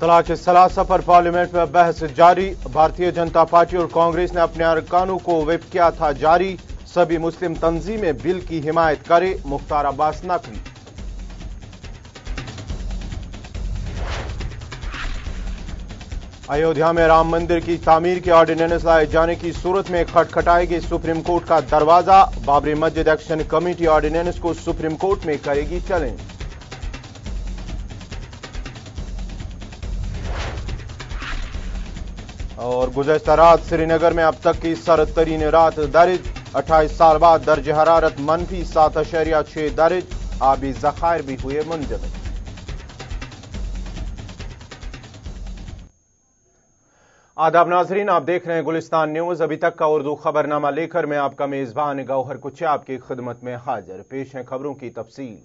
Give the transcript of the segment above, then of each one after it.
तलाक सलासा पर पार्लियामेंट में बहस जारी। भारतीय जनता पार्टी और कांग्रेस ने अपने अरकानों को व्हिप किया था जारी। सभी मुस्लिम तंजीमें बिल की हिमायत करें, मुख्तार अब्बास नकवी। अयोध्या में राम मंदिर की तामीर के ऑर्डिनेंस लाए जाने की सूरत में खटखटाएगी सुप्रीम कोर्ट का दरवाजा। बाबरी मस्जिद एक्शन कमेटी ऑर्डिनेंस को सुप्रीम कोर्ट में करेगी चैलेंज। और गुज़श्ता रात श्रीनगर में अब तक की सर्द तरीन रात दर्ज। 28 साल बाद दर्ज हरारत -7.6 दर्ज। आबी ज़खायर भी हुए मुंजमद। आदाब नाजरीन, आप देख रहे हैं गुलिस्तान न्यूज। अभी तक का उर्दू खबरनामा लेकर मैं आपका मेजबान गौहर कुची आपकी खिदमत में हाजिर। पेश है खबरों की तफसील।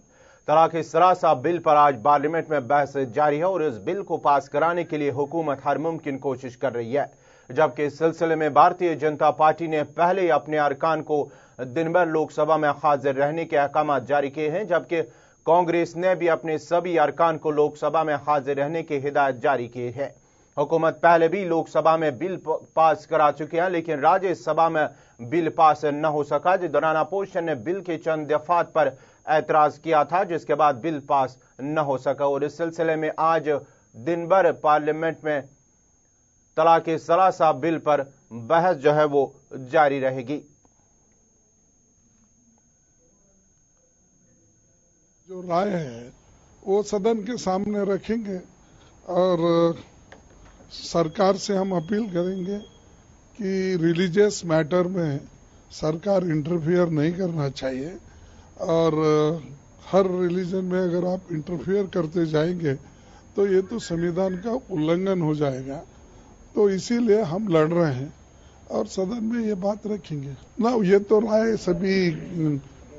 तलाक सलासा बिल पर आज पार्लियामेंट में बहस जारी है और इस बिल को पास कराने के लिए हुकूमत हर मुमकिन कोशिश कर रही है, जबकि इस सिलसिले में भारतीय जनता पार्टी ने पहले ही अपने अरकान को दिन भर लोकसभा में हाजिर रहने के अहकाम जारी किए हैं, जबकि कांग्रेस ने भी अपने सभी अरकान को लोकसभा में हाजिर रहने की हिदायत जारी की है। हुकूमत पहले भी लोकसभा में बिल पास करा चुके हैं, लेकिन राज्यसभा में बिल पास न हो सका, जिस दौरान अपोजिशन ने बिल के चंद दफात पर एतराज किया था, जिसके बाद बिल पास न हो सका। और इस सिलसिले में आज दिन भर पार्लियामेंट में तलाक सलासा बिल पर बहस जो है वो जारी रहेगी। जो राय है वो सदन के सामने रखेंगे और सरकार से हम अपील करेंगे कि रिलीजियस मैटर में सरकार इंटरफियर नहीं करना चाहिए और हर रिलीजन में अगर आप इंटरफियर करते जाएंगे तो ये तो संविधान का उल्लंघन हो जाएगा। तो इसीलिए हम लड़ रहे हैं और सदन में ये बात रखेंगे ना। ये तो राय सभी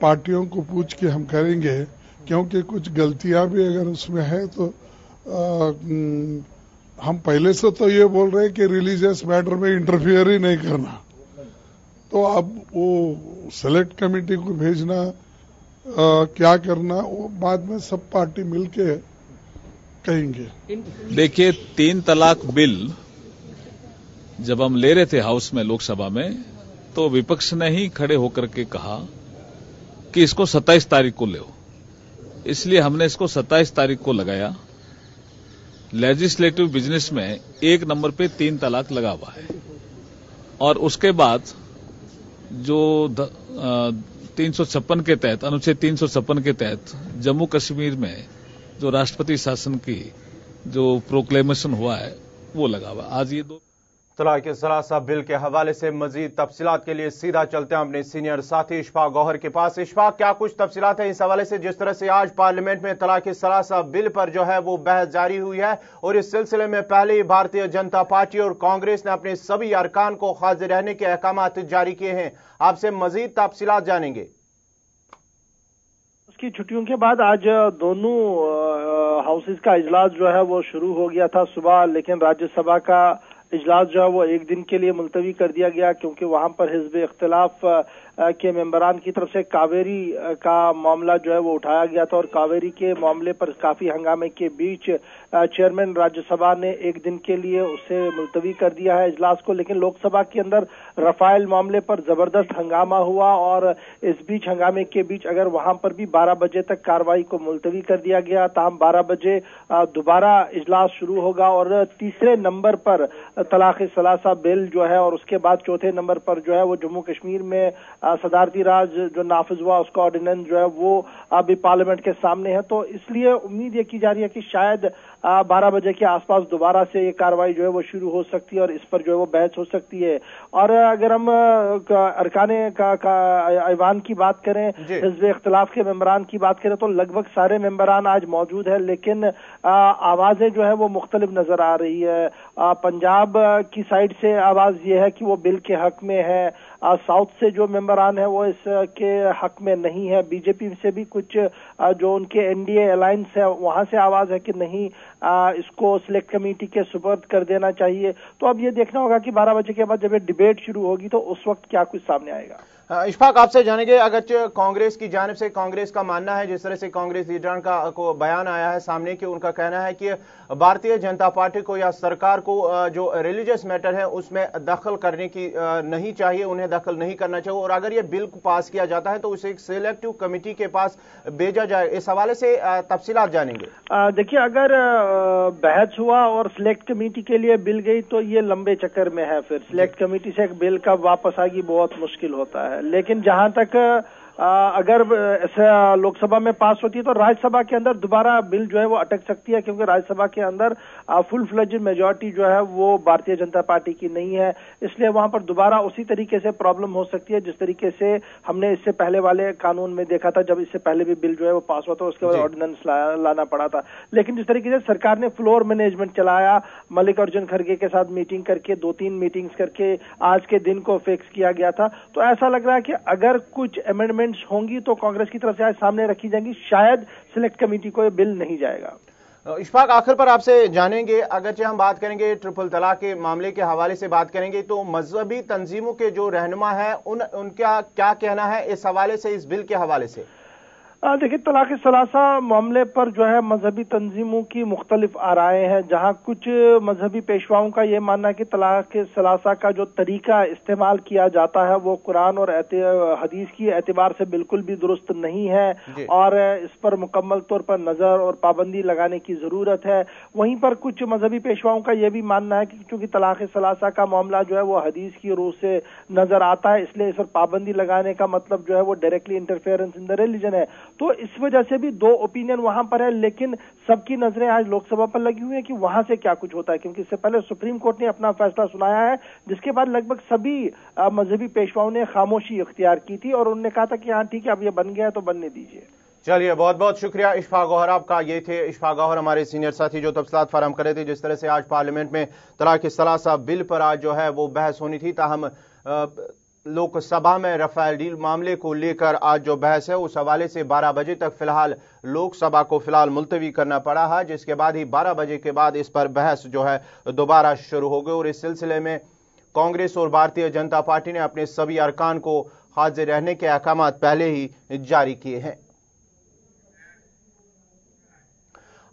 पार्टियों को पूछ के हम करेंगे, क्योंकि कुछ गलतियां भी अगर उसमें है तो हम पहले से तो ये बोल रहे हैं कि रिलीजियस मैटर में इंटरफियर ही नहीं करना। तो अब वो सेलेक्ट कमेटी को भेजना क्या करना वो बाद में सब पार्टी मिलके कहेंगे। देखिए, 3 तलाक बिल जब हम ले रहे थे हाउस में लोकसभा में, तो विपक्ष ने ही खड़े होकर के कहा कि इसको 27 तारीख को ले। इसलिए हमने इसको 27 तारीख को लगाया। लेजिस्लेटिव बिजनेस में 1 नंबर पे 3 तलाक लगा हुआ है और उसके बाद जो 356 के तहत, अनुच्छेद 356 के तहत जम्मू कश्मीर में जो राष्ट्रपति शासन की जो प्रोक्लेमेशन हुआ है वो लगा हुआ। आज ये 2 तलाक सलासा बिल के हवाले से मजीद तफसीलात के लिए सीधा चलते हैं अपने सीनियर साथी इशफाक गौहर के पास। इशफाक, क्या कुछ तफसीलात है इस हवाले से, जिस तरह से आज पार्लियामेंट में तलाक सलासा बिल पर जो है वो बहस जारी हुई है और इस सिलसिले में पहले ही भारतीय जनता पार्टी और कांग्रेस ने अपने सभी अरकान को हाजिर रहने के अहकाम जारी किए हैं। आपसे मजीद तफसीलात जानेंगे। उसकी छुट्टियों के बाद आज दोनों हाउसेज का इजलास जो है वो शुरू हो गया था सुबह, लेकिन राज्यसभा का इजलास जो है वो 1 दिन के लिए मुलतवी कर दिया गया, क्योंकि वहां पर हिज़्ब इख्तिलाफ के मेंबरान की तरफ से कावेरी का मामला जो है वो उठाया गया था और कावेरी के मामले पर काफी हंगामे के बीच चेयरमैन राज्यसभा ने 1 दिन के लिए उसे मुलतवी कर दिया है इजलास को। लेकिन लोकसभा के अंदर रफाइल मामले पर जबरदस्त हंगामा हुआ और इस बीच हंगामे के बीच अगर वहां पर भी 12 बजे तक कार्रवाई को मुलतवी कर दिया गया, ताहम 12 बजे दोबारा इजलास शुरू होगा और तीसरे नंबर पर तलाक सलासा बिल जो है और उसके बाद चौथे नंबर पर जो है वो जम्मू कश्मीर में सदारती राज जो नाफिज हुआ उसका ऑर्डिनेंस जो है वो अभी पार्लियामेंट के सामने है। तो इसलिए उम्मीद ये की जा रही है कि शायद 12 बजे के आसपास दोबारा से ये कार्रवाई जो है वो शुरू हो सकती है और इस पर जो है वो बहस हो सकती है। और अगर हम अरकाने का ऐवान की बात करें, हिज़्ब इख्तिलाफ के मेंबरान की बात करें, तो लगभग सारे मेंबरान आज मौजूद है, लेकिन आवाजें जो है वो मुख्तलिफ नजर आ रही है। पंजाब की साइड से आवाज ये है कि वो बिल के हक में है, साउथ से जो मेंबरान है वो इसके हक में नहीं है, बीजेपी से भी कुछ जो उनके एनडीए अलायंस है वहां से आवाज है कि नहीं इसको सिलेक्ट कमेटी के सुपर्द कर देना चाहिए। तो अब ये देखना होगा कि 12 बजे के बाद जब ये डिबेट शुरू होगी तो उस वक्त क्या कुछ सामने आएगा। इशफाक, आपसे जानेंगे, अगर कांग्रेस की जानिब से कांग्रेस का मानना है, जिस तरह से कांग्रेस लीडर का को बयान आया है सामने कि उनका कहना है कि भारतीय जनता पार्टी को या सरकार को जो रिलीजियस मैटर है उसमें दखल करने की नहीं चाहिए, उन्हें दखल नहीं करना चाहिए, और अगर ये बिल पास किया जाता है तो उसे एक सिलेक्टिव कमेटी के पास भेजा जाए। इस हवाले से तफसीलात जानेंगे। देखिए, अगर बहस हुआ और सिलेक्ट कमेटी के लिए बिल गई तो ये लंबे चक्कर में है, फिर सिलेक्ट कमेटी से एक बिल कब वापस आएगी बहुत मुश्किल होता है। लेकिन जहां तक अगर लोकसभा में पास होती है तो राज्यसभा के अंदर दोबारा बिल जो है वो अटक सकती है, क्योंकि राज्यसभा के अंदर फुल फ्लेज्ड मेजॉरिटी जो है वो भारतीय जनता पार्टी की नहीं है, इसलिए वहां पर दोबारा उसी तरीके से प्रॉब्लम हो सकती है जिस तरीके से हमने इससे पहले वाले कानून में देखा था, जब इससे पहले भी बिल जो है वो पास हुआ था, उसके बाद ऑर्डिनेंस लाना पड़ा था। लेकिन जिस तरीके से सरकार ने फ्लोर मैनेजमेंट चलाया, मल्लिकार्जुन खड़गे के साथ मीटिंग करके 2-3 मीटिंग्स करके आज के दिन को फिक्स किया गया था, तो ऐसा लग रहा है कि अगर कुछ अमेंडमेंट होंगी तो कांग्रेस की तरफ से आज सामने रखी जाएंगी, शायद सिलेक्ट कमेटी को यह बिल नहीं जाएगा। इशफाक, आखिर पर आपसे जानेंगे, अगरचे हम बात करेंगे ट्रिपल तलाक के मामले के हवाले से बात करेंगे तो मजहबी तंजीमों के जो रहनुमा है उनका क्या कहना है इस हवाले से, इस बिल के हवाले से? देखिए, तलाक सलासा मामले पर जो है मजहबी तंजीमों की मुख्तलिफ आराएं हैं, जहां कुछ मजहबी पेशवाओं का ये मानना है कि तलाक सलासा का जो तरीका इस्तेमाल किया जाता है वो कुरान और हदीस की एतबार से बिल्कुल भी दुरुस्त नहीं है और इस पर मुकम्मल तौर पर नजर और पाबंदी लगाने की जरूरत है। वहीं पर कुछ मजहबी पेशवाओं का यह भी मानना है कि चूंकि तलाक सलासा का मामला जो है वो हदीस की रूह से नजर आता है, इसलिए इस पर पाबंदी लगाने का मतलब जो है वो directly interference in the religion है। तो इस वजह से भी दो ओपिनियन वहां पर है, लेकिन सबकी नजरें आज लोकसभा पर लगी हुई है कि वहां से क्या कुछ होता है, क्योंकि इससे पहले सुप्रीम कोर्ट ने अपना फैसला सुनाया है, जिसके बाद लगभग सभी मजहबी पेशवाओं ने खामोशी इख्तियार की थी और उन्होंने कहा था कि हाँ ठीक है, अब ये बन गया है तो बनने दीजिए। चलिए, बहुत बहुत शुक्रिया इशफाक गौहर आपका। ये थे इशफाक गौहर, हमारे सीनियर साथी, जो तफसीलात फराहम कर रहे थे जिस तरह से आज पार्लियामेंट में तलाक सलासा बिल पर आज जो है वो बहस होनी थी, ताहम लोकसभा में राफेल डील मामले को लेकर आज जो बहस है उस हवाले से 12 बजे तक फिलहाल लोकसभा को फिलहाल मुलतवी करना पड़ा है, जिसके बाद ही 12 बजे के बाद इस पर बहस जो है दोबारा शुरू हो गई और इस सिलसिले में कांग्रेस और भारतीय जनता पार्टी ने अपने सभी अरकान को हाजिर रहने के अहकाम पहले ही जारी किए हैं।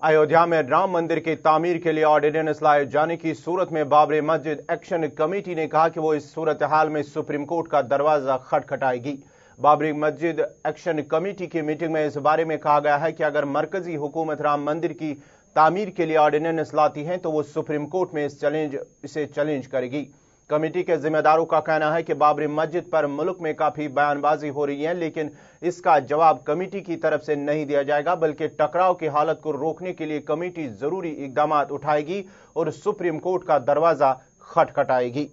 अयोध्या में राम मंदिर की तामीर के लिए ऑर्डिनेंस लाए जाने की सूरत में बाबरी मस्जिद एक्शन कमेटी ने कहा कि वो इस सूरत हाल में सुप्रीम कोर्ट का दरवाजा खटखटाएगी। बाबरी मस्जिद एक्शन कमेटी की मीटिंग में इस बारे में कहा गया है कि अगर मरकजी हुकूमत राम मंदिर की तामीर के लिए ऑर्डिनेंस लाती है तो वो सुप्रीम कोर्ट में इसे चैलेंज करेगी। कमेटी के जिम्मेदारों का कहना है कि बाबरी मस्जिद पर मुल्क में काफी बयानबाजी हो रही है, लेकिन इसका जवाब कमेटी की तरफ से नहीं दिया जाएगा, बल्कि टकराव की हालत को रोकने के लिए कमेटी जरूरी इकदाम उठाएगी और सुप्रीम कोर्ट का दरवाजा खटखटाएगी।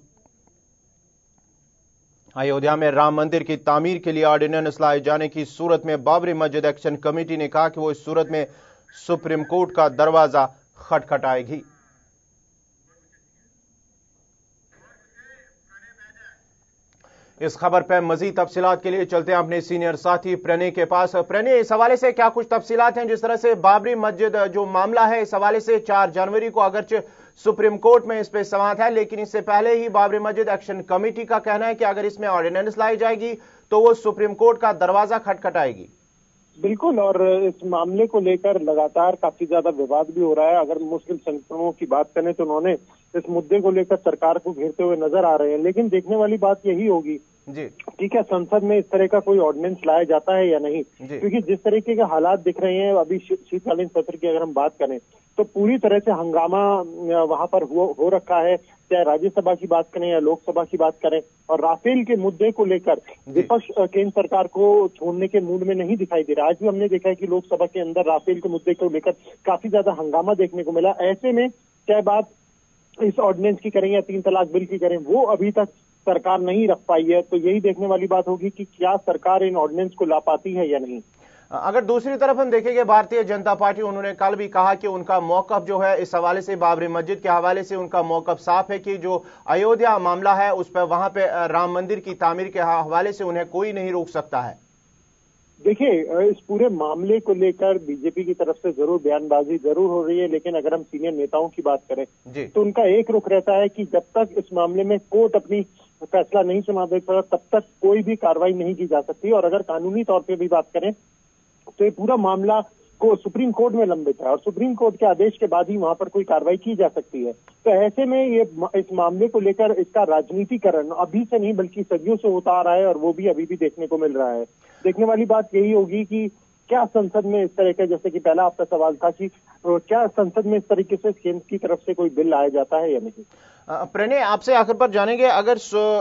अयोध्या में राम मंदिर की तामीर के लिए ऑर्डिनेंस लाए जाने की सूरत में बाबरी मस्जिद एक्शन कमेटी ने कहा कि वो इस सूरत में सुप्रीम कोर्ट का दरवाजा खटखटाएगी। इस खबर पर मजीद तफसीलात के लिए चलते हैं अपने सीनियर साथी प्रणय के पास। प्रणय, इस हवाले से क्या कुछ तफसीलात हैं? जिस तरह से बाबरी मस्जिद जो मामला है इस हवाले से 4 जनवरी को अगरचे सुप्रीम कोर्ट में इस पर समाअत है, लेकिन इससे पहले ही बाबरी मस्जिद एक्शन कमेटी का कहना है कि अगर इसमें ऑर्डिनेंस लाई जाएगी तो वो सुप्रीम कोर्ट का दरवाजा खटखटाएगी। बिल्कुल, और इस मामले को लेकर लगातार काफी ज्यादा विवाद भी हो रहा है। अगर मुस्लिम संगठनों की बात करें तो उन्होंने इस मुद्दे को लेकर सरकार को घेरते हुए नजर आ रहे हैं, लेकिन देखने वाली बात यही होगी कि क्या संसद में इस तरह का कोई ऑर्डिनेंस लाया जाता है या नहीं, क्योंकि जिस तरीके के हालात दिख रहे हैं अभी शीतकालीन सत्र की अगर हम बात करें तो पूरी तरह से हंगामा वहां पर हो रखा है, चाहे राज्यसभा की बात करें या लोकसभा की बात करें। और राफेल के मुद्दे को लेकर विपक्ष केंद्र सरकार को छोड़ने के मूड में नहीं दिखाई दे रहा। आज भी हमने देखा है कि लोकसभा के अंदर राफेल के मुद्दे को लेकर काफी ज्यादा हंगामा देखने को मिला। ऐसे में चाहे बात इस ऑर्डिनेंस की करें या 3 तलाक बिल की करें, वो अभी तक सरकार नहीं रख पाई है। तो यही देखने वाली बात होगी कि क्या सरकार इन ऑर्डिनेंस को ला पाती है या नहीं। अगर दूसरी तरफ हम देखेंगे भारतीय जनता पार्टी, उन्होंने कल भी कहा कि उनका मौकफ जो है इस हवाले से बाबरी मस्जिद के हवाले से उनका मौकफ साफ है कि जो अयोध्या मामला है उस पर वहां पे राम मंदिर की तामीर के हवाले से उन्हें कोई नहीं रोक सकता है। देखिए, इस पूरे मामले को लेकर बीजेपी की तरफ से जरूर बयानबाजी जरूर हो रही है, लेकिन अगर हम सीनियर नेताओं की बात करें तो उनका एक रुख रहता है कि जब तक इस मामले में कोर्ट अपनी फैसला नहीं सुना देता तब तक कोई भी कार्रवाई नहीं की जा सकती। और अगर कानूनी तौर पे भी बात करें तो ये पूरा मामला को सुप्रीम कोर्ट में लंबित है और सुप्रीम कोर्ट के आदेश के बाद ही वहां पर कोई कार्रवाई की जा सकती है। तो ऐसे में ये इस मामले को लेकर इसका राजनीतिकरण अभी से नहीं बल्कि सदियों से होता आ रहा है और वो भी अभी भी देखने को मिल रहा है। देखने वाली बात यही होगी कि क्या संसद में इस तरह का, जैसे कि पहला आपका सवाल था कि क्या संसद में इस तरीके से केंद्र की तरफ से कोई बिल लाया जाता है या नहीं। प्रणय, आपसे आखिर पर जानेंगे, अगर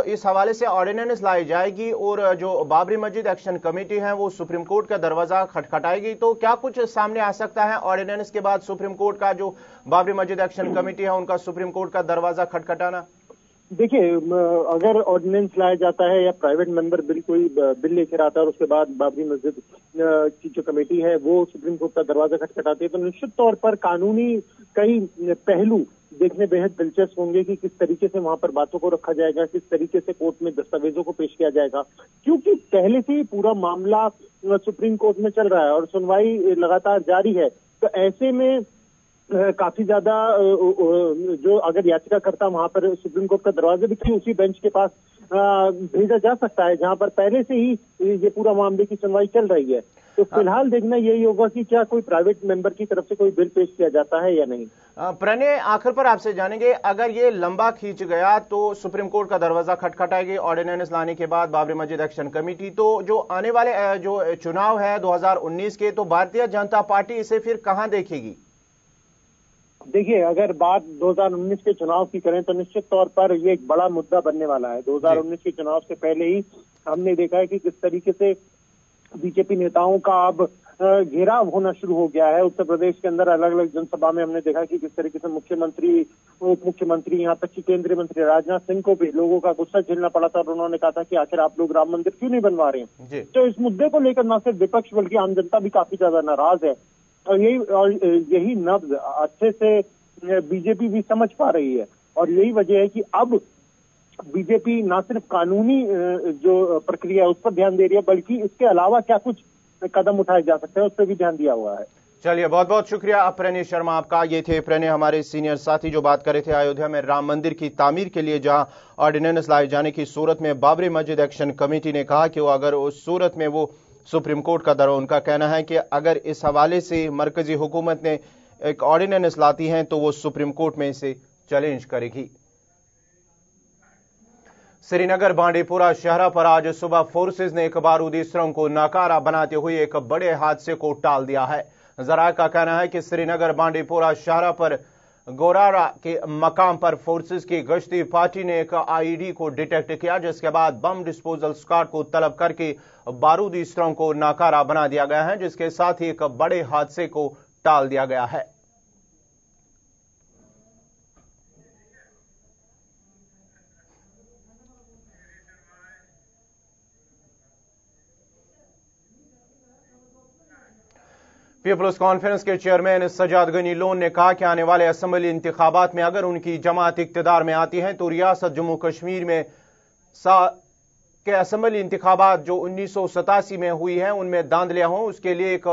इस हवाले से ऑर्डिनेंस लाई जाएगी और जो बाबरी मस्जिद एक्शन कमेटी है वो सुप्रीम कोर्ट का दरवाजा खटखटाएगी तो क्या कुछ सामने आ सकता है ऑर्डिनेंस के बाद सुप्रीम कोर्ट का, जो बाबरी मस्जिद एक्शन कमेटी है उनका सुप्रीम कोर्ट का दरवाजा खटखटाना? देखिए, अगर ऑर्डिनेंस लाया जाता है या प्राइवेट मेंबर कोई बिल लेकर आता है और उसके बाद बाबरी मस्जिद की जो कमेटी है वो सुप्रीम कोर्ट का दरवाजा खटखटाती है तो निश्चित तौर पर कानूनी कई पहलू देखने बेहद दिलचस्प होंगे कि किस तरीके से वहां पर बातों को रखा जाएगा, किस तरीके से कोर्ट में दस्तावेजों को पेश किया जाएगा, क्योंकि पहले से ही पूरा मामला सुप्रीम कोर्ट में चल रहा है और सुनवाई लगातार जारी है। तो ऐसे में काफी ज्यादा जो अगर याचिकाकर्ता वहां पर सुप्रीम कोर्ट का दरवाजा भी उसी बेंच के पास भेजा जा सकता है जहां पर पहले से ही ये पूरा मामले की सुनवाई चल रही है। तो फिलहाल देखना यही होगा कि क्या कोई प्राइवेट मेंबर की तरफ से कोई बिल पेश किया जाता है या नहीं। प्रणय, आखिर पर आपसे जानेंगे, अगर ये लंबा खींच गया तो सुप्रीम कोर्ट का दरवाजा खटखटाएगी ऑर्डिनेंस लाने के बाद बाबरी मस्जिद एक्शन कमेटी, तो जो आने वाले जो चुनाव है 2019 के, तो भारतीय जनता पार्टी इसे फिर कहां देखेगी? देखिए, अगर बात 2019 के चुनाव की करें तो निश्चित तौर पर ये एक बड़ा मुद्दा बनने वाला है। 2019 के चुनाव से पहले ही हमने देखा है कि किस तरीके से बीजेपी नेताओं का अब घेराव होना शुरू हो गया है। उत्तर प्रदेश के अंदर अलग अलग जनसभा में हमने देखा कि किस तरीके से मुख्यमंत्री, उप मुख्यमंत्री, यहाँ तक कि केंद्रीय मंत्री राजनाथ सिंह को भी लोगों का गुस्सा झेलना पड़ा था और उन्होंने कहा था कि आखिर आप लोग राम मंदिर क्यों नहीं बनवा रहे हैं। तो इस मुद्दे को लेकर न सिर्फ विपक्ष बल्कि आम जनता भी काफी ज्यादा नाराज है और यही नब्ज अच्छे से बीजेपी भी समझ पा रही है और यही वजह है कि अब बीजेपी न सिर्फ कानूनी जो प्रक्रिया है उस पर ध्यान दे रही है बल्कि इसके अलावा क्या कुछ कदम उठाए जा सकते हैं उस पर भी ध्यान दिया हुआ है। चलिए, बहुत बहुत शुक्रिया प्रणय शर्मा आपका। ये थे प्रणय, हमारे सीनियर साथी, जो बात कर रहे थे अयोध्या में राम मंदिर की तामीर के लिए जहां ऑर्डिनेंस लाए जाने की सूरत में बाबरी मस्जिद एक्शन कमेटी ने कहा कि वो अगर उस सूरत में वो सुप्रीम कोर्ट का दरवाजा, उनका कहना है कि अगर इस हवाले से मरकजी हुकूमत ने एक ऑर्डिनेंस लाती है तो वो सुप्रीम कोर्ट में इसे चैलेंज करेगी। श्रीनगर बांडीपुरा शहर पर आज सुबह फोर्सेज ने एक बारूदी सुरंग को नाकारा बनाते हुए एक बड़े हादसे को टाल दिया है। जरा का कहना है कि श्रीनगर बांडीपुरा शहर पर गोरारा के मकाम पर फोर्सेज की गश्ती पार्टी ने एक आईईडी को डिटेक्ट किया, जिसके बाद बम डिस्पोजल स्क्वाड को तलब करके बारूदी सुरंग को नाकारा बना दिया गया है, जिसके साथ ही एक बड़े हादसे को टाल दिया गया है। पीपल्स कॉन्फ्रेंस के चेयरमैन सजाद गनी लोन ने कहा कि आने वाले असेंबली इंतखाबात में अगर उनकी जमात इक्तदार में आती है तो रियासत जम्मू कश्मीर में के असेंबली इंतखाबात जो 1987 में हुई है उनमें धांधलियां हों, उसके लिए एक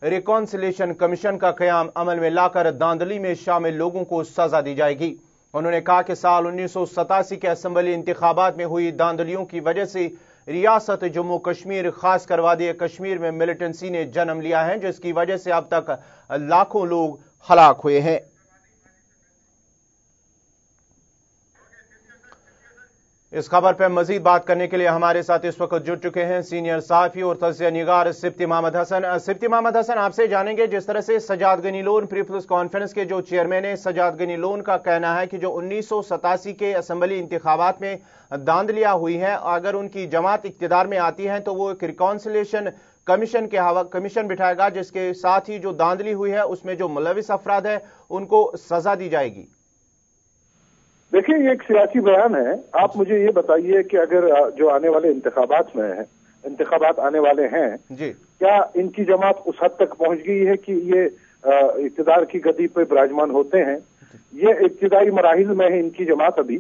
रिकॉन्सिलेशन कमीशन का कयाम अमल में लाकर धांधली में शामिल लोगों को सजा दी जाएगी। उन्होंने कहा कि साल 1987 के असेंबली इंतखाबात में हुई धांधलियों की वजह से रियासत जम्मू कश्मीर खासकर वादी कश्मीर में मिलिटेंसी ने जन्म लिया है, जिसकी वजह से अब तक लाखों लोग हलाक हुए हैं। इस खबर पर मजीद बात करने के लिए हमारे साथ इस वक्त जुड़ चुके हैं सीनियर सहाफी और तज्ज़िया निगार सिप्ती मोहम्मद हसन। सिप्ती मोहम्मद हसन, आपसे जानेंगे, जिस तरह से सजाद गनी लोन पीपल्स कॉन्फ्रेंस के जो चेयरमैन है सजाद गनी लोन का कहना है कि जो 1987 के असेंबली इंतखाबात में धांधलियां हुई हैं, अगर उनकी जमात इक्तदार में आती है तो वो एक रिकॉन्सिलेशन कमीशन बिठाएगा, जिसके साथ ही जो धांधली हुई है उसमें जो मुलविस अफराद है उनको सजा दी जाएगी। देखिए, ये एक सियासी बयान है। आप मुझे ये बताइए कि अगर जो आने वाले इंतखाबात आने वाले हैं जी, क्या इनकी जमात उस हद तक पहुंच गई है कि ये इक़्तिदार की गद्दी पर विराजमान होते हैं? ये इब्तिदाई मराहिल में है इनकी जमात अभी।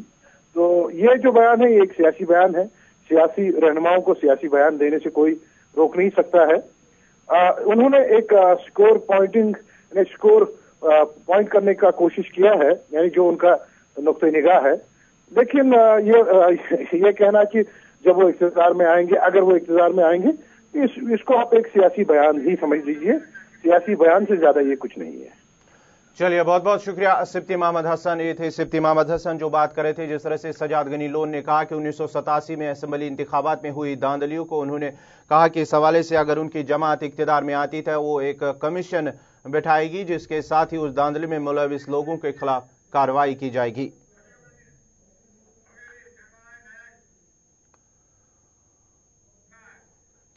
तो ये जो बयान है ये एक सियासी बयान है। सियासी रहनुमाओं को सियासी बयान देने से कोई रोक नहीं सकता है। उन्होंने एक स्कोर पॉइंट करने का कोशिश किया है, यानी जो उनका नुक्ते निगाह है लेकिन ये कहना कि जब वो इख्तियार में आएंगे, अगर वो इख्तियार में आएंगे, इसको आप एक सियासी बयान ही समझ लीजिए। सियासी बयान से ज्यादा ये कुछ नहीं है। चलिए, बहुत बहुत शुक्रिया सिप्ती मोहम्मद हसन। ये थे सिप्ती मोहम्मद हसन जो बात कर रहे थे। जिस तरह से सजाद गनी लोन ने कहा कि 1987 में असेंबली इंतखाबात में हुई धांधलियों को उन्होंने कहा कि इस हवाले से अगर उनकी जमात इख्तियार में आती तो वो एक कमीशन बैठाएगी जिसके साथ ही उस धांधली में मुलविस लोगों के खिलाफ कार्रवाई की जाएगी।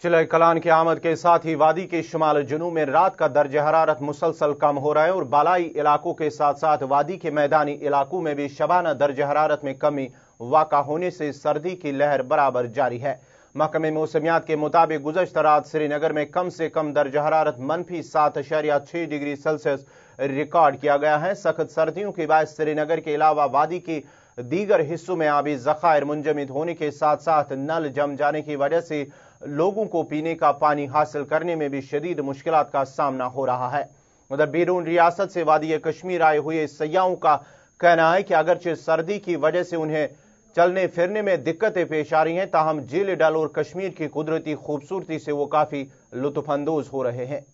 चिल्ह कलान की आमद के साथ ही वादी के शुमाल जुनूब में रात का दर्ज हरारत मुसलसल कम हो रहा है और बालाई इलाकों के साथ साथ वादी के मैदानी इलाकों में भी शबाना दर्ज हरारत में कमी वाक़ा होने से सर्दी की लहर बराबर जारी है। महकमे मौसमियात के मुताबिक गुज़श्ता रात श्रीनगर में कम से कम दर्ज हरारत -7.6 डिग्री सेल्सियस रिकॉर्ड किया गया है। सख्त सर्दियों के बाद श्रीनगर के अलावा वादी के दीगर हिस्सों में आबी ज़खायर मुंजमद होने के साथ साथ नल जम जाने की वजह से लोगों को पीने का पानी हासिल करने में भी शदीद मुश्किलात का सामना हो रहा है। उधर बैरून रियासत से वादी कश्मीर आए हुए सयाहों का कहना है कि अगरचे सर्दी की वजह से उन्हें चलने फिरने में दिक्कतें पेश आ रही हैं, ताहम झील डल और कश्मीर की कुदरती खूबसूरती से वो काफी लुत्फानंदोज हो रहे हैं।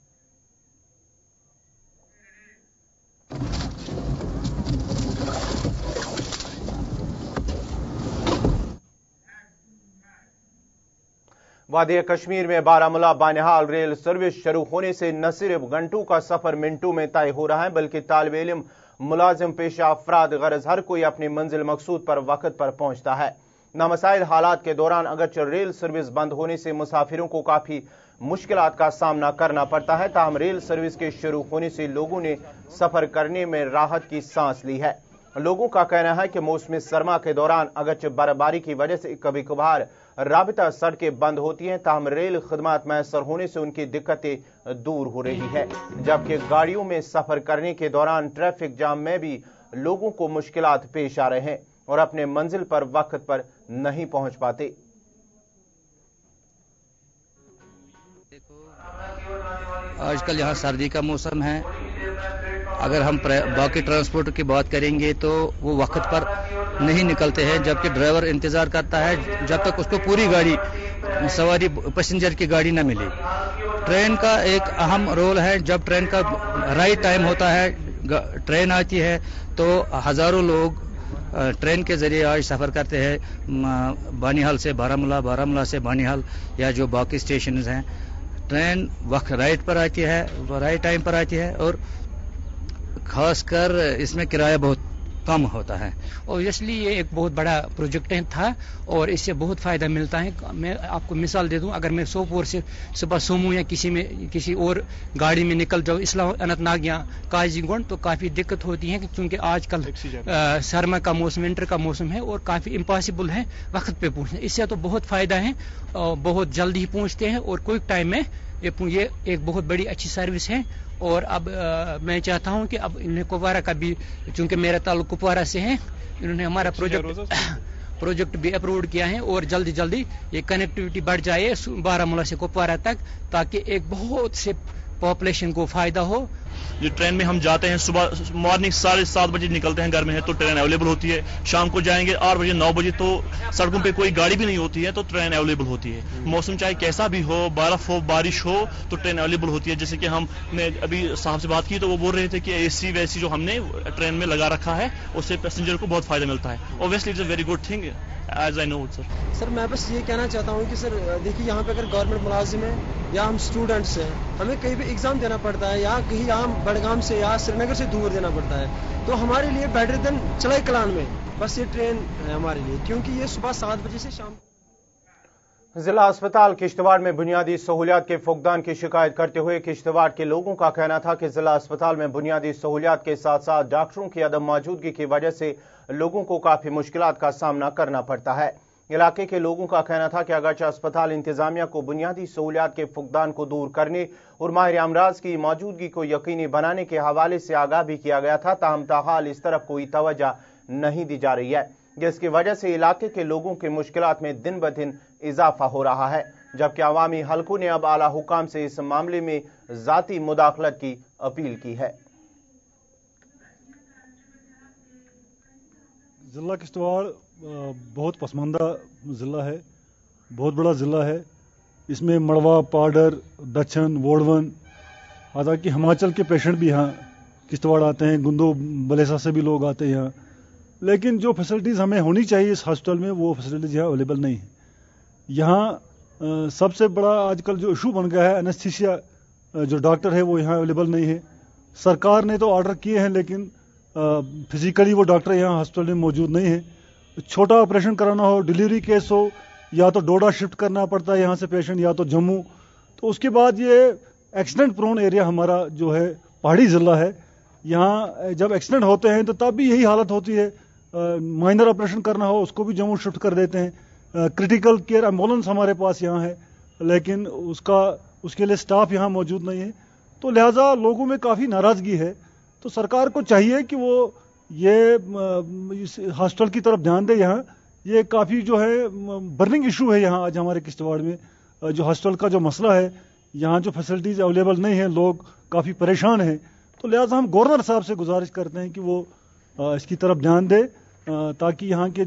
वादी कश्मीर में बारामूला बानिहाल रेल सर्विस शुरू होने से न सिर्फ घंटों का सफर मिनटों में तय हो रहा है बल्कि तालिब इल्म, मुलाजिम, पेशा अफराद गरज हर कोई अपनी मंजिल मकसूद पर वक्त पर पहुंचता है। नामसाइल हालात के दौरान अगरचे रेल सर्विस बंद होने से मुसाफिरों को काफी मुश्किलात का सामना करना पड़ता है, ताहम रेल सर्विस के शुरू होने से लोगों ने सफर करने में राहत की सांस ली है। लोगों का कहना है कि मौसम सरमा के दौरान अगरचे बर्फबारी की वजह से कभी कभार राबिता सड़कें बंद होती हैं, ताहम रेल खदमात मैसर होने से उनकी दिक्कतें दूर हो रही है, जबकि गाड़ियों में सफर करने के दौरान ट्रैफिक जाम में भी लोगों को मुश्किलात पेश आ रहे हैं और अपने मंजिल पर वक्त पर नहीं पहुंच पाते। आजकल यहाँ सर्दी का मौसम है, अगर हम बाकी ट्रांसपोर्ट की बात करेंगे तो वो वक्त पर नहीं निकलते हैं, जबकि ड्राइवर इंतजार करता है जब तक उसको पूरी गाड़ी सवारी पैसेंजर की गाड़ी न मिले। ट्रेन का एक अहम रोल है, जब ट्रेन का राइट टाइम होता है, ट्रेन आती है तो हजारों लोग ट्रेन के जरिए आज सफर करते हैं बानिहाल से बारामूला, बारामूला से बानिहाल या जो बाकी स्टेशन हैं। ट्रेन वक्त राइट पर आती है, राइट टाइम पर आती है और खासकर इसमें किराया बहुत कम होता है और इसलिए ये एक बहुत बड़ा प्रोजेक्ट था और इससे बहुत फायदा मिलता है। मैं आपको मिसाल दे दूं, अगर मैं सोपोर से सुबह सोमू या किसी और गाड़ी में निकल जाऊं इस्लाम अनंतनाग या काजीगुंड तो काफी दिक्कत होती है क्योंकि आजकल सरमा का मौसम, विंटर का मौसम है और काफी इम्पॉसिबल है वक्त पे पहुंचना। इससे तो बहुत फायदा है, बहुत जल्दी ही पहुंचते हैं और क्विक टाइम में ये एक बहुत बड़ी अच्छी सर्विस है। और अब मैं चाहता हूं कि अब इन्हें कुपवारा का भी, चूंकि मेरा ताल्लुक कुपवारा से है, इन्होंने हमारा प्रोजेक्ट भी अप्रूव किया है और जल्दी जल्दी ये कनेक्टिविटी बढ़ जाए बारामूला से कुपवारा तक, ताकि एक बहुत से पॉपुलेशन को फायदा हो। जो ट्रेन में हम जाते हैं सुबह मॉर्निंग 7:30 बजे निकलते हैं घर में है तो ट्रेन अवेलेबल होती है, शाम को जाएंगे 8 बजे 9 बजे तो सड़कों पे कोई गाड़ी भी नहीं होती है तो ट्रेन अवेलेबल होती है। मौसम चाहे कैसा भी हो, बर्फ हो, बारिश हो तो ट्रेन अवेलेबल होती है। जैसे कि हमने अभी साहब से बात की तो वो बोल रहे थे कि एसी वैसी जो हमने ट्रेन में लगा रखा है उससे पैसेंजर को बहुत फायदा मिलता है। Obviously it's a very good thing as I know sir. मैं बस ये कहना चाहता हूँ कि सर देखिए, यहाँ पे अगर गवर्नमेंट मुलाजिम है या हम स्टूडेंट्स हैं, हमें कहीं भी एग्जाम देना पड़ता है या कहीं हम बड़गाम से या श्रीनगर से दूर देना पड़ता है, तो हमारे लिए बेटर देन चिल्ह कलान में बस ये ट्रेन है हमारे लिए, क्योंकि ये सुबह 7 बजे से शाम। जिला अस्पताल किश्तवाड़ में बुनियादी सहूलियात के फुकदान की शिकायत करते हुए किश्तवाड़ के लोगों का कहना था कि जिला अस्पताल में बुनियादी सहूलियात के साथ साथ डॉक्टरों की अदम मौजूदगी की वजह से लोगों को काफी मुश्किलात का सामना करना पड़ता है। इलाके के लोगों का कहना था कि अगरचे अस्पताल इंतजामिया को बुनियादी सहूलियात के फुकदान को दूर करने और माहिर अमराज की मौजूदगी को यकीनी बनाने के हवाले से आगाह भी किया गया था, ताहम ताहाल इस तरफ कोई तवज्जो नहीं दी जा रही है, जिसकी वजह से इलाके के लोगों की मुश्किलात में दिन ब दिन इजाफा हो रहा है, जबकि अवामी हलकों ने अब आला हुकाम से इस मामले में जाती मुदाखलत की अपील की है। जिला किश्तवाड़ बहुत पसमानदा ज़िला है, बहुत बड़ा ज़िला है। इसमें मड़वा, पाडर, दच्छन, वोडवन, हालांकि हिमाचल के पेशेंट भी यहाँ किश्तवाड़ आते हैं, गुंदो बलेसा से भी लोग आते हैं यहाँ। लेकिन जो फैसिलिटीज़ हमें होनी चाहिए इस हॉस्पिटल में, वो फैसिलिटीज़ यहाँ अवेलेबल नहीं है। यहाँ सबसे बड़ा आजकल जो इशू बन गया है, एनेस्थीसिया जो डॉक्टर है वो यहाँ अवेलेबल नहीं है। सरकार ने तो ऑर्डर किए हैं, लेकिन फिजिकली वो डॉक्टर यहाँ हॉस्पिटल में मौजूद नहीं है। छोटा ऑपरेशन कराना हो, डिलीवरी केस हो, या तो डोडा शिफ्ट करना पड़ता है यहाँ से पेशेंट, या तो जम्मू। तो उसके बाद ये एक्सीडेंट प्रोन एरिया हमारा जो है पहाड़ी ज़िला है। यहाँ जब एक्सीडेंट होते हैं तो तब भी यही हालत होती है। माइनर ऑपरेशन करना हो उसको भी जम्मू शिफ्ट कर देते हैं। क्रिटिकल केयर एम्बुलेंस हमारे पास यहाँ है, लेकिन उसके लिए स्टाफ यहाँ मौजूद नहीं है। तो लिहाजा लोगों में काफ़ी नाराज़गी है। तो सरकार को चाहिए कि वो ये हॉस्पिटल की तरफ ध्यान दे। यहाँ ये काफ़ी जो है बर्निंग इशू है यहाँ आज हमारे किश्तवाड़ में। जो हॉस्पिटल का जो मसला है, यहाँ जो फैसिलिटीज़ अवेलेबल नहीं है, लोग काफ़ी परेशान हैं। तो लिहाजा हम गवर्नर साहब से गुजारिश करते हैं कि वो इसकी तरफ ध्यान दे, ताकि यहाँ की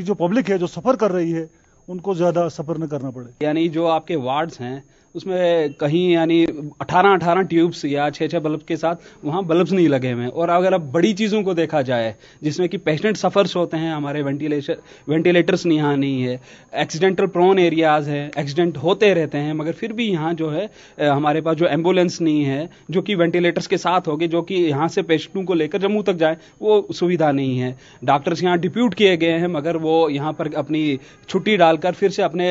जो पब्लिक है जो सफ़र कर रही है उनको ज़्यादा सफ़र न करना पड़े। यानी जो आपके वार्ड्स हैं उसमें कहीं यानी 18 ट्यूब्स या 6 बल्ब के साथ वहाँ बल्ब्स नहीं लगे हुए हैं। और अगर अब बड़ी चीज़ों को देखा जाए जिसमें कि पेशेंट सफ़र्स होते हैं, हमारे वेंटिलेटर्स यहाँ नहीं है, एक्सीडेंटल प्रोन एरियाज है, एक्सीडेंट होते रहते हैं, मगर फिर भी यहाँ जो है हमारे पास जो एम्बुलेंस नहीं है जो कि वेंटिलेटर्स के साथ होगी, जो कि यहाँ से पेशेंटों को लेकर जम्मू तक जाए, वो सुविधा नहीं है। डॉक्टर्स यहाँ डिप्यूट किए गए हैं, मगर वो यहाँ पर अपनी छुट्टी डालकर फिर से अपने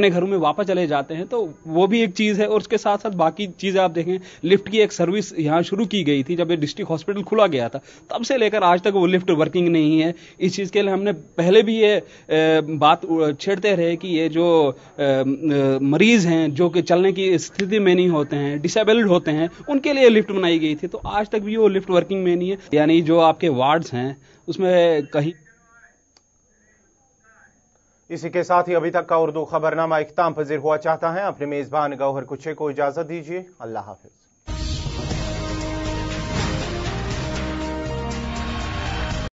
घरों में वापस चले जाते हैं। तो वो भी एक चीज है। और उसके साथ साथ बाकी चीजें आप देखें, लिफ्ट की एक सर्विस यहाँ शुरू की गई थी जब ये डिस्ट्रिक्ट हॉस्पिटल खुला गया था, तब से लेकर आज तक वो लिफ्ट वर्किंग नहीं है। इस चीज के लिए हमने पहले भी ये बात छेड़ते रहे कि ये जो मरीज हैं जो कि चलने की स्थिति में नहीं होते हैं, डिसेबल्ड होते हैं, उनके लिए लिफ्ट बनाई गई थी। तो आज तक भी वो लिफ्ट वर्किंग में नहीं है। यानी जो आपके वार्ड्स हैं उसमें कहीं। इसी के साथ ही अभी तक का उर्दू खबरनामा इख्ताम पजीर हुआ चाहता है। अपने मेजबान गौहर कुछे को इजाजत दीजिए। अल्लाह हाफिज।